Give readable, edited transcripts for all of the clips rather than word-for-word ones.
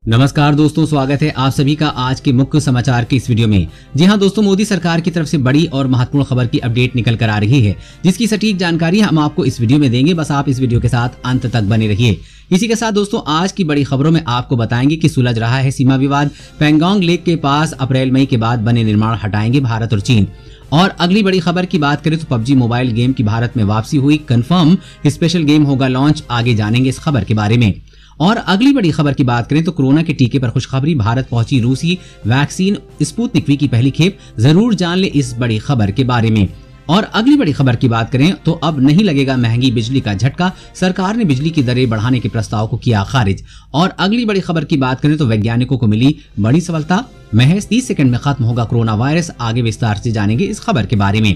नमस्कार दोस्तों, स्वागत है आप सभी का आज के मुख्य समाचार की इस वीडियो में। जी हां दोस्तों, मोदी सरकार की तरफ से बड़ी और महत्वपूर्ण खबर की अपडेट निकल कर आ रही है, जिसकी सटीक जानकारी हम आपको इस वीडियो में देंगे। बस आप इस वीडियो के साथ अंत तक बने रहिए। इसी के साथ दोस्तों, आज की बड़ी खबरों में आपको बताएंगे कि सुलझ रहा है सीमा विवाद, पैंगोंग लेक के पास अप्रैल मई के बाद बने निर्माण हटाएंगे भारत और चीन। और अगली बड़ी खबर की बात करें तो पबजी मोबाइल गेम की भारत में वापसी हुई कंफर्म, स्पेशल गेम होगा लॉन्च, आगे जानेंगे इस खबर के बारे में। और अगली बड़ी खबर की बात करें तो कोरोना के टीके पर खुशखबरी, भारत पहुंची रूसी वैक्सीन स्पुतनिक वी की पहली खेप, जरूर जान ले इस बड़ी खबर के बारे में। और अगली बड़ी खबर की बात करें तो अब नहीं लगेगा महंगी बिजली का झटका, सरकार ने बिजली की दरें बढ़ाने के प्रस्ताव को किया खारिज। और अगली बड़ी खबर की बात करें तो वैज्ञानिकों को मिली बड़ी सफलता, महज 30 सेकंड में खत्म होगा कोरोना वायरस, आगे विस्तार से जानेंगे इस खबर के बारे में।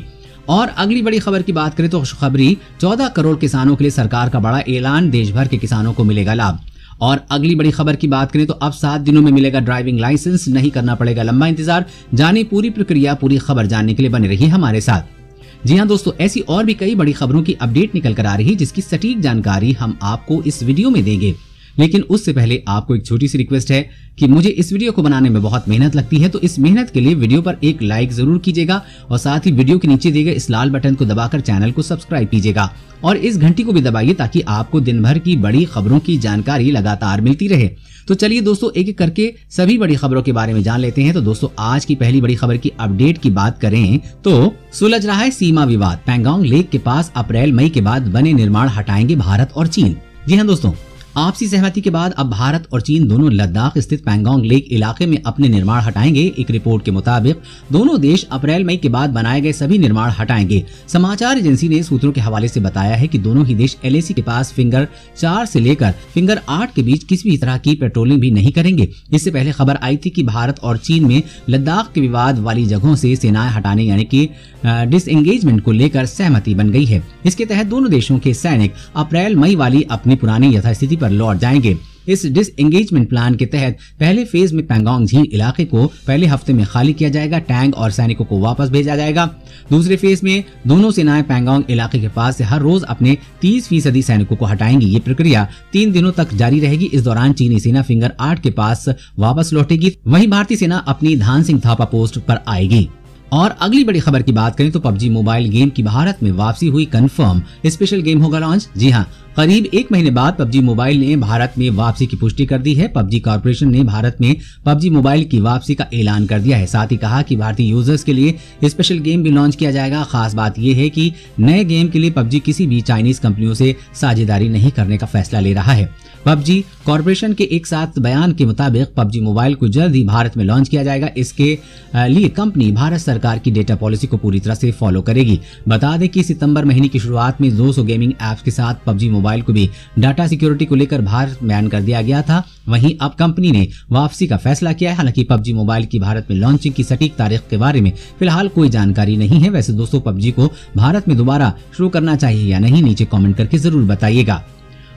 और अगली बड़ी खबर की बात करें तो खुशखबरी, 14 करोड़ किसानों के लिए सरकार का बड़ा ऐलान, देश भर के किसानों को मिलेगा लाभ। और अगली बड़ी खबर की बात करें तो अब 7 दिनों में मिलेगा ड्राइविंग लाइसेंस, नहीं करना पड़ेगा लंबा इंतजार। जाने पूरी प्रक्रिया, पूरी खबर जानने के लिए बने रहिए हमारे साथ। जी हां दोस्तों, ऐसी और भी कई बड़ी खबरों की अपडेट निकल कर आ रही है, जिसकी सटीक जानकारी हम आपको इस वीडियो में देंगे। लेकिन उससे पहले आपको एक छोटी सी रिक्वेस्ट है कि मुझे इस वीडियो को बनाने में बहुत मेहनत लगती है, तो इस मेहनत के लिए वीडियो पर एक लाइक जरूर कीजिएगा और साथ ही वीडियो के नीचे दिए गए इस लाल बटन को दबाकर चैनल को सब्सक्राइब कीजिएगा और इस घंटी को भी दबाइए ताकि आपको दिन भर की बड़ी खबरों की जानकारी लगातार मिलती रहे। तो चलिए दोस्तों, एक एक करके सभी बड़ी खबरों के बारे में जान लेते हैं। तो दोस्तों, आज की पहली बड़ी खबर की अपडेट की बात करें तो सुलझ रहा है सीमा विवाद, पैंगोंग लेक के पास अप्रैल मई के बाद बने निर्माण हटाएंगे भारत और चीन। जी हाँ दोस्तों, आपसी सहमति के बाद अब भारत और चीन दोनों लद्दाख स्थित पैंगोंग लेक इलाके में अपने निर्माण हटाएंगे। एक रिपोर्ट के मुताबिक दोनों देश अप्रैल मई के बाद बनाए गए सभी निर्माण हटाएंगे। समाचार एजेंसी ने सूत्रों के हवाले से बताया है कि दोनों ही देश LAC के पास फिंगर 4 से लेकर फिंगर 8 के बीच किसी भी तरह की पेट्रोलिंग भी नहीं करेंगे। इससे पहले खबर आई थी कि भारत और चीन में लद्दाख के विवाद वाली जगहों से सेनाएं हटाने यानी कि डिसएंगेजमेंट को लेकर सहमति बन गई है। इसके तहत दोनों देशों के सैनिक अप्रैल मई वाली अपनी पुरानी यथास्थिति पर लौट जाएंगे। इस डिसएंगेजमेंट प्लान के तहत पहले फेज में पैंगोंग झील इलाके को पहले हफ्ते में खाली किया जाएगा, टैंक और सैनिकों को वापस भेजा जाएगा। दूसरे फेज में दोनों सेनाएं पैंगोंग इलाके के पास से हर रोज अपने 30% सैनिकों को हटाएंगी। ये प्रक्रिया 3 दिनों तक जारी रहेगी। इस दौरान चीनी सेना फिंगर 8 के पास वापस लौटेगी, वहीं भारतीय सेना अपनी धान सिंह थापा पोस्ट पर आएगी। और अगली बड़ी खबर की बात करें तो पबजी मोबाइल गेम की भारत में वापसी हुई कंफर्म, स्पेशल गेम होगा लॉन्च। जी हां, करीब 1 महीने बाद पबजी मोबाइल ने भारत में वापसी की पुष्टि कर दी है। पबजी कॉर्पोरेशन ने भारत में पबजी मोबाइल की वापसी का ऐलान कर दिया है। साथ ही कहा कि भारतीय यूजर्स के लिए स्पेशल गेम भी लॉन्च किया जाएगा। खास बात यह है कि नए गेम के लिए पबजी किसी भी चाइनीज कंपनियों से साझेदारी नहीं करने का फैसला ले रहा है। पबजी कॉर्पोरेशन के एक साथ बयान के मुताबिक पबजी मोबाइल को जल्द ही भारत में लॉन्च किया जाएगा। इसके लिए कंपनी भारत सरकार की डेटा पॉलिसी को पूरी तरह से फॉलो करेगी। बता दें कि सितंबर महीने की शुरुआत में 200 गेमिंग ऐप्स के साथ पबजी मोबाइल को भी डाटा सिक्योरिटी को लेकर भारत बैन कर दिया गया था। वहीं अब कंपनी ने वापसी का फैसला किया है। हालांकि पबजी मोबाइल की भारत में लॉन्चिंग की सटीक तारीख के बारे में फिलहाल कोई जानकारी नहीं है। वैसे दोस्तों, पबजी को भारत में दोबारा शुरू करना चाहिए या नहीं, नीचे कमेंट करके जरूर बताइएगा।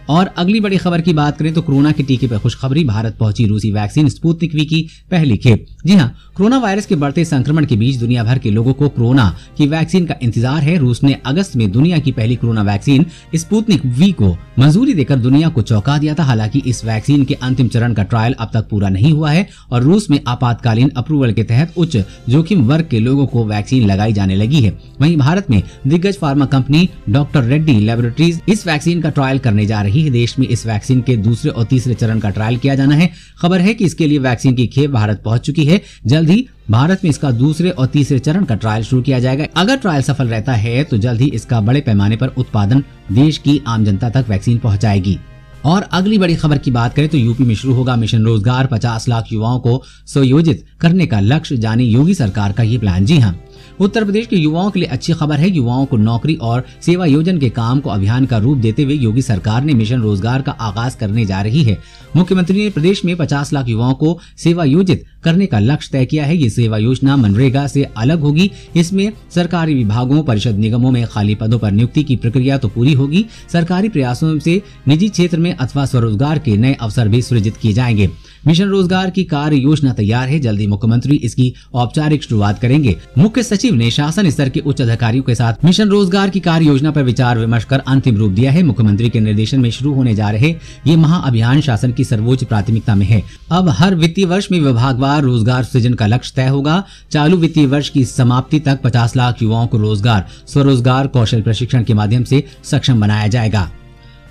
और अगली बड़ी खबर की बात करें तो कोरोना के टीके पर खुशखबरी, भारत पहुंची रूसी वैक्सीन स्पुतनिक वी की पहली खेप। जी हां, कोरोना वायरस के बढ़ते संक्रमण के बीच दुनिया भर के लोगों को कोरोना की वैक्सीन का इंतजार है। रूस ने अगस्त में दुनिया की पहली कोरोना वैक्सीन स्पुतनिक वी को मंजूरी देकर दुनिया को चौंका दिया था। हालांकि इस वैक्सीन के अंतिम चरण का ट्रायल अब तक पूरा नहीं हुआ है और रूस में आपातकालीन अप्रूवल के तहत उच्च जोखिम वर्ग के लोगों को वैक्सीन लगाई जाने लगी है। वहीं भारत में दिग्गज pharma company doctor Reddy laboratories इस वैक्सीन का ट्रायल करने जा रही है। देश में इस वैक्सीन के दूसरे और तीसरे चरण का ट्रायल किया जाना है। खबर है कि इसके लिए वैक्सीन की खेप भारत पहुंच चुकी है। जल्द ही भारत में इसका दूसरे और तीसरे चरण का ट्रायल शुरू किया जाएगा। अगर ट्रायल सफल रहता है तो जल्द ही इसका बड़े पैमाने पर उत्पादन देश की आम जनता तक वैक्सीन पहुंचाएगी। और अगली बड़ी खबर की बात करें तो यूपी में शुरू होगा मिशन रोजगार, 50 लाख युवाओं को सुयोजित करने का लक्ष्य, जाने योगी सरकार का ये प्लान। जी हाँ, उत्तर प्रदेश के युवाओं के लिए अच्छी खबर है। युवाओं को नौकरी और सेवा योजन के काम को अभियान का रूप देते हुए योगी सरकार ने मिशन रोजगार का आगाज करने जा रही है। मुख्यमंत्री ने प्रदेश में 50 लाख युवाओं को सेवा योजित करने का लक्ष्य तय किया है। ये सेवा योजना मनरेगा से अलग होगी। इसमें सरकारी विभागों, परिषद, निगमों में खाली पदों पर नियुक्ति की प्रक्रिया तो पूरी होगी, सरकारी प्रयासों से निजी क्षेत्र में अथवा स्वरोजगार के नए अवसर भी सृजित किए जाएंगे। मिशन रोजगार की कार्य योजना तैयार है, जल्दी मुख्यमंत्री इसकी औपचारिक शुरुआत करेंगे। मुख्य सचिव ने शासन स्तर के उच्च अधिकारियों के साथ मिशन रोजगार की कार्य योजना पर विचार विमर्श कर अंतिम रूप दिया है। मुख्यमंत्री के निर्देशन में शुरू होने जा रहे ये महाअभियान शासन की सर्वोच्च प्राथमिकता में है। अब हर वित्तीय वर्ष में विभागवार रोजगार सृजन का लक्ष्य तय होगा। चालू वित्तीय वर्ष की समाप्ति तक 50 लाख युवाओं को रोजगार, स्वरोजगार, कौशल प्रशिक्षण के माध्यम से सक्षम बनाया जाएगा।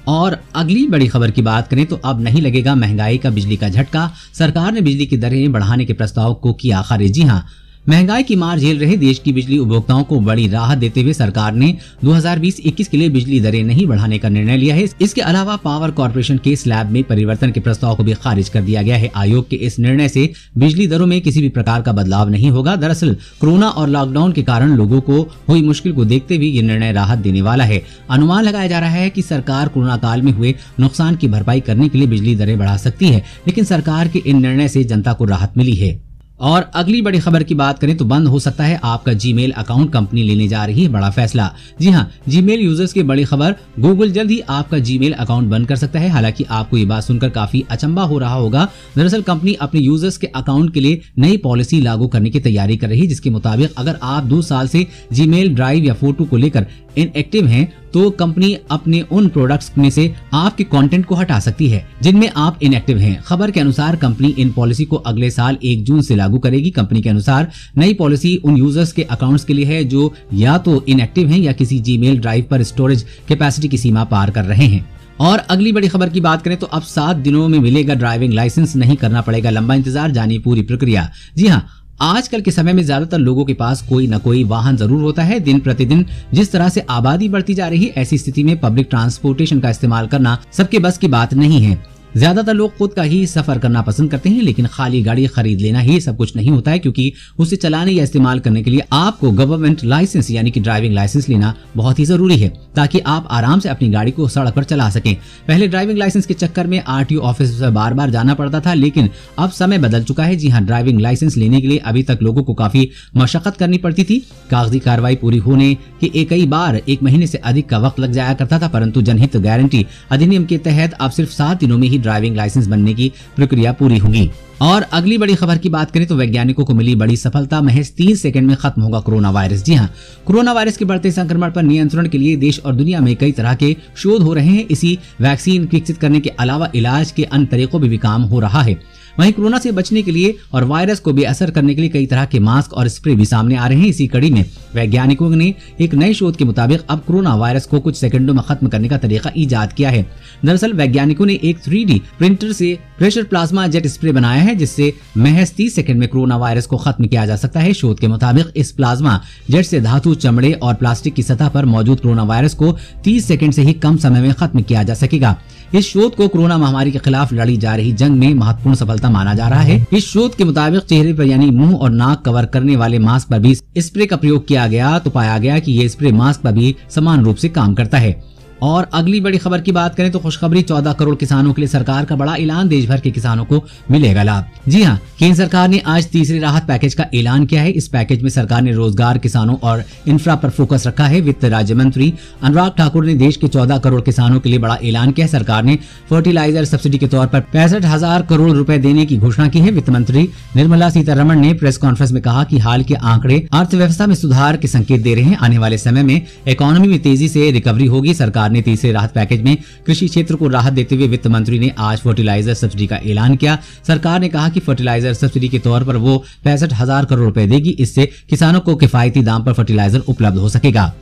और अगली बड़ी खबर की बात करें तो अब नहीं लगेगा महंगाई का बिजली का झटका। सरकार ने बिजली की दरें बढ़ाने के प्रस्ताव को किया खारिज। जी हां, महंगाई की मार झेल रहे देश की बिजली उपभोक्ताओं को बड़ी राहत देते हुए सरकार ने 2020-21 के लिए बिजली दरें नहीं बढ़ाने का निर्णय लिया है। इसके अलावा पावर कॉर्पोरेशन के स्लैब में परिवर्तन के प्रस्ताव को भी खारिज कर दिया गया है। आयोग के इस निर्णय से बिजली दरों में किसी भी प्रकार का बदलाव नहीं होगा। दरअसल कोरोना और लॉकडाउन के कारण लोगों को हुई मुश्किल को देखते हुए ये निर्णय राहत देने वाला है। अनुमान लगाया जा रहा है कि सरकार कोरोना काल में हुए नुकसान की भरपाई करने के लिए बिजली दरें बढ़ा सकती है, लेकिन सरकार के इन निर्णय से जनता को राहत मिली है। और अगली बड़ी खबर की बात करें तो बंद हो सकता है आपका जीमेल अकाउंट, कंपनी लेने जा रही है बड़ा फैसला। जी हां, जीमेल यूजर्स की बड़ी खबर, गूगल जल्द ही आपका जीमेल अकाउंट बंद कर सकता है। हालांकि आपको ये बात सुनकर काफी अचंभा हो रहा होगा। दरअसल कंपनी अपने यूजर्स के अकाउंट के लिए नई पॉलिसी लागू करने की तैयारी कर रही है, जिसके मुताबिक अगर आप 2 साल से जीमेल, ड्राइव या फोटो को लेकर इनएक्टिव हैं तो कंपनी अपने उन प्रोडक्ट्स में से आपके कंटेंट को हटा सकती है जिनमें आप इनएक्टिव हैं। खबर के अनुसार कंपनी इन पॉलिसी को अगले साल 1 जून से लागू करेगी। कंपनी के अनुसार नई पॉलिसी उन यूजर्स के अकाउंट्स के लिए है जो या तो इनएक्टिव हैं या किसी जीमेल, ड्राइव पर स्टोरेज कैपेसिटी की सीमा पार कर रहे हैं। और अगली बड़ी खबर की बात करें तो अब 7 दिनों में मिलेगा ड्राइविंग लाइसेंस, नहीं करना पड़ेगा लंबा इंतजार, जानिए पूरी प्रक्रिया। जी हाँ, आजकल के समय में ज्यादातर लोगों के पास कोई न कोई वाहन जरूर होता है। दिन प्रतिदिन जिस तरह से आबादी बढ़ती जा रही है, ऐसी स्थिति में पब्लिक ट्रांसपोर्टेशन का इस्तेमाल करना सबके बस की बात नहीं है। ज्यादातर लोग खुद का ही सफर करना पसंद करते हैं, लेकिन खाली गाड़ी खरीद लेना ही सब कुछ नहीं होता है, क्योंकि उसे चलाने या इस्तेमाल करने के लिए आपको गवर्नमेंट लाइसेंस यानी कि ड्राइविंग लाइसेंस लेना बहुत ही जरूरी है, ताकि आप आराम से अपनी गाड़ी को सड़क पर चला सकें। पहले ड्राइविंग लाइसेंस के चक्कर में आरटीओ ऑफिस से बार बार जाना पड़ता था, लेकिन अब समय बदल चुका है। जी हाँ, ड्राइविंग लाइसेंस लेने के लिए अभी तक लोगों को काफी मशक्कत करनी पड़ती थी। कागजी कार्रवाई पूरी होने के कई बार 1 महीने से अधिक का वक्त लग जाया करता था, परंतु जनहित गारंटी अधिनियम के तहत अब सिर्फ 7 दिनों में ही ड्राइविंग लाइसेंस बनने की प्रक्रिया पूरी होगी। और अगली बड़ी खबर की बात करें तो वैज्ञानिकों को मिली बड़ी सफलता, महज 3 सेकंड में खत्म होगा कोरोना वायरस। जी हां, कोरोना वायरस के बढ़ते संक्रमण पर नियंत्रण के लिए देश और दुनिया में कई तरह के शोध हो रहे हैं। इसी वैक्सीन विकसित करने के अलावा इलाज के अन्य तरीकों में भी काम हो रहा है। वहीं कोरोना से बचने के लिए और वायरस को बेअसर करने के लिए कई तरह के मास्क और स्प्रे भी सामने आ रहे हैं। इसी कड़ी में वैज्ञानिकों ने एक नए शोध के मुताबिक अब कोरोना वायरस को कुछ सेकंडों में खत्म करने का तरीका ईजाद किया है। दरअसल वैज्ञानिकों ने एक 3D प्रिंटर से प्रेशर प्लाज्मा जेट स्प्रे बनाया है, जिससे महज 30 सेकंड में कोरोना वायरस को खत्म किया जा सकता है। शोध के मुताबिक इस प्लाज्मा जेट से धातु, चमड़े और प्लास्टिक की सतह पर मौजूद कोरोना वायरस को 30 सेकंड से ही कम समय में खत्म किया जा सकेगा। इस शोध को कोरोना महामारी के खिलाफ लड़ी जा रही जंग में महत्वपूर्ण सफलता माना जा रहा है। इस शोध के मुताबिक चेहरे पर यानी मुंह और नाक कवर करने वाले मास्क पर भी स्प्रे का प्रयोग किया गया तो पाया गया कि ये स्प्रे मास्क पर भी समान रूप से काम करता है। और अगली बड़ी खबर की बात करें तो खुशखबरी, 14 करोड़ किसानों के लिए सरकार का बड़ा ऐलान, देश भर के किसानों को मिलेगा लाभ। जी हां, केंद्र सरकार ने आज तीसरे राहत पैकेज का ऐलान किया है। इस पैकेज में सरकार ने रोजगार, किसानों और इंफ्रा पर फोकस रखा है। वित्त राज्य मंत्री अनुराग ठाकुर ने देश के 14 करोड़ किसानों के लिए बड़ा ऐलान किया है। सरकार ने फर्टिलाइजर सब्सिडी के तौर पर 65,000 करोड़ रुपए देने की घोषणा की है। वित्त मंत्री निर्मला सीतारमण ने प्रेस कॉन्फ्रेंस में कहा कि हाल के आंकड़े अर्थव्यवस्था में सुधार के संकेत दे रहे हैं। आने वाले समय में इकोनॉमी में तेजी से रिकवरी होगी। सरकार ने तीसरे राहत पैकेज में कृषि क्षेत्र को राहत देते हुए वित्त मंत्री ने आज फर्टिलाइजर सब्सिडी का ऐलान किया। सरकार ने कहा कि फर्टिलाइजर सब्सिडी के तौर पर वो 65,000 करोड़ रुपए देगी। इससे किसानों को किफायती दाम पर फर्टिलाइजर उपलब्ध हो सकेगा।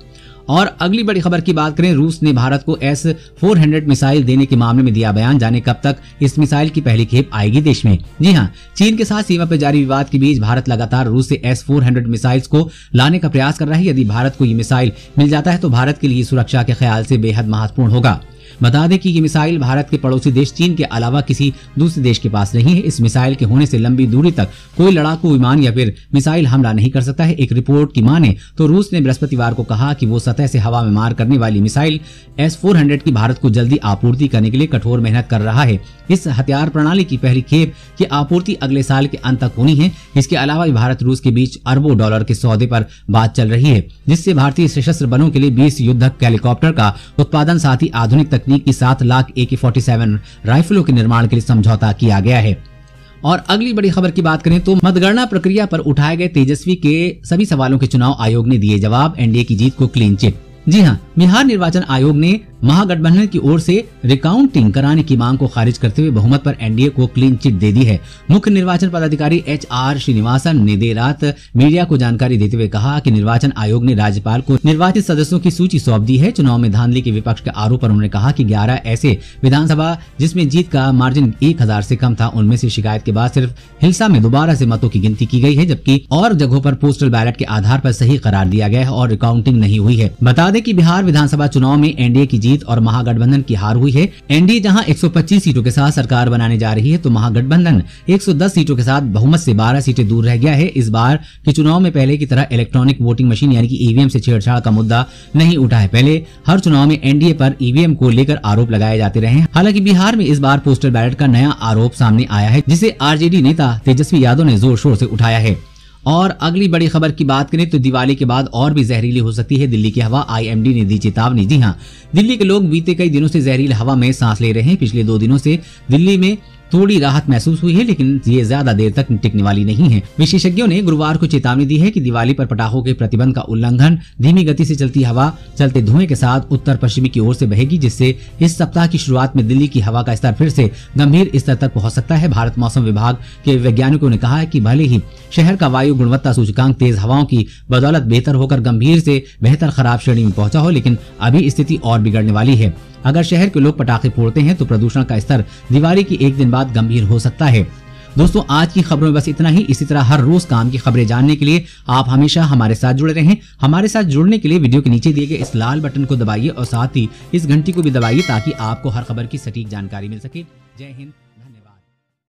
और अगली बड़ी खबर की बात करें, रूस ने भारत को S-400 मिसाइल देने के मामले में दिया बयान, जाने कब तक इस मिसाइल की पहली खेप आएगी देश में। जी हां, चीन के साथ सीमा पर जारी विवाद के बीच भारत लगातार रूस से S-400 मिसाइल्स को लाने का प्रयास कर रहा है। यदि भारत को ये मिसाइल मिल जाता है तो भारत के लिए सुरक्षा के ख्याल से बेहद महत्वपूर्ण होगा। बता दें कि ये मिसाइल भारत के पड़ोसी देश चीन के अलावा किसी दूसरे देश के पास नहीं है। इस मिसाइल के होने से लंबी दूरी तक कोई लड़ाकू विमान या फिर मिसाइल हमला नहीं कर सकता है। एक रिपोर्ट की माने तो रूस ने बृहस्पतिवार को कहा कि वो सतह से हवा में मार करने वाली मिसाइल S-400 की भारत को जल्दी आपूर्ति करने के लिए कठोर मेहनत कर रहा है। इस हथियार प्रणाली की पहली खेप की आपूर्ति अगले साल के अंत तक होनी है। इसके अलावा भारत रूस के बीच अरबों डॉलर के सौदे पर बात चल रही है, जिससे भारतीय सशस्त्र बलों के लिए 20 युद्धक हेलीकॉप्टर का उत्पादन, साथ ही आधुनिक तकनीक की 7 लाख AK-47 राइफलों के निर्माण के लिए समझौता किया गया है। और अगली बड़ी खबर की बात करें तो मतगणना प्रक्रिया पर उठाए गए तेजस्वी के सभी सवालों के चुनाव आयोग ने दिए जवाब, एनडीए की जीत को क्लीन चिट। जी हां, बिहार निर्वाचन आयोग ने महागठबंधन की ओर से रिकाउंटिंग कराने की मांग को खारिज करते हुए बहुमत पर एनडीए को क्लीन चिट दे दी है। मुख्य निर्वाचन पदाधिकारी HR श्रीनिवासन ने देर रात मीडिया को जानकारी देते हुए कहा कि निर्वाचन आयोग ने राज्यपाल को निर्वाचित सदस्यों की सूची सौंप दी है। चुनाव में धांधली के विपक्ष के आरोप पर उन्होंने कहा कि 11 ऐसे विधानसभा जिसमें जीत का मार्जिन 1000 से कम था, उनमें से शिकायत के बाद सिर्फ हिलसा में दोबारा से मतों की गिनती की गई है, जबकि और जगहों पर पोस्टल बैलेट के आधार पर सही करार दिया गया है और रिकाउंटिंग नहीं हुई है। बता दें कि बिहार विधानसभा चुनाव में एनडीए की जीत और महागठबंधन की हार हुई है। एनडीए जहां 125 सीटों के साथ सरकार बनाने जा रही है, तो महागठबंधन 110 सीटों के साथ बहुमत से 12 सीटें दूर रह गया है। इस बार के चुनाव में पहले की तरह इलेक्ट्रॉनिक वोटिंग मशीन यानी कि ईवीएम से छेड़छाड़ का मुद्दा नहीं उठा है। पहले हर चुनाव में एनडीए पर ईवीएम को लेकर आरोप लगाए जाते रहे हैं। हालांकि बिहार में इस बार पोस्टल बैलेट का नया आरोप सामने आया है, जिसे आरजेडी नेता तेजस्वी यादव ने जोर शोर से उठाया है। और अगली बड़ी खबर की बात करें तो दिवाली के बाद और भी जहरीली हो सकती है दिल्ली की हवा, आईएमडी ने दी चेतावनी। जी हां, दिल्ली के लोग बीते कई दिनों से जहरीली हवा में सांस ले रहे हैं। पिछले 2 दिनों से दिल्ली में थोड़ी राहत महसूस हुई है, लेकिन ये ज्यादा देर तक टिकने वाली नहीं है। विशेषज्ञों ने गुरुवार को चेतावनी दी है कि दिवाली पर पटाखों के प्रतिबंध का उल्लंघन, धीमी गति से चलती हवा चलते धुएं के साथ उत्तर पश्चिमी की ओर से बहेगी, जिससे इस सप्ताह की शुरुआत में दिल्ली की हवा का स्तर फिर से गंभीर स्तर तक पहुंच सकता है। भारत मौसम विभाग के वैज्ञानिकों ने कहा है कि भले ही शहर का वायु गुणवत्ता सूचकांक तेज हवाओं की बदौलत बेहतर होकर गंभीर से बेहतर खराब श्रेणी में पहुंचा हो, लेकिन अभी स्थिति और बिगड़ने वाली है। अगर शहर के लोग पटाखे फोड़ते हैं तो प्रदूषण का स्तर दिवाली की एक दिन बाद गंभीर हो सकता है। दोस्तों, आज की खबरों में बस इतना ही। इसी तरह हर रोज काम की खबरें जानने के लिए आप हमेशा हमारे साथ जुड़े रहें। हमारे साथ जुड़ने के लिए वीडियो के नीचे दिए गए इस लाल बटन को दबाइए और साथ ही इस घंटी को भी दबाइए ताकि आपको हर खबर की सटीक जानकारी मिल सके। जय हिंद।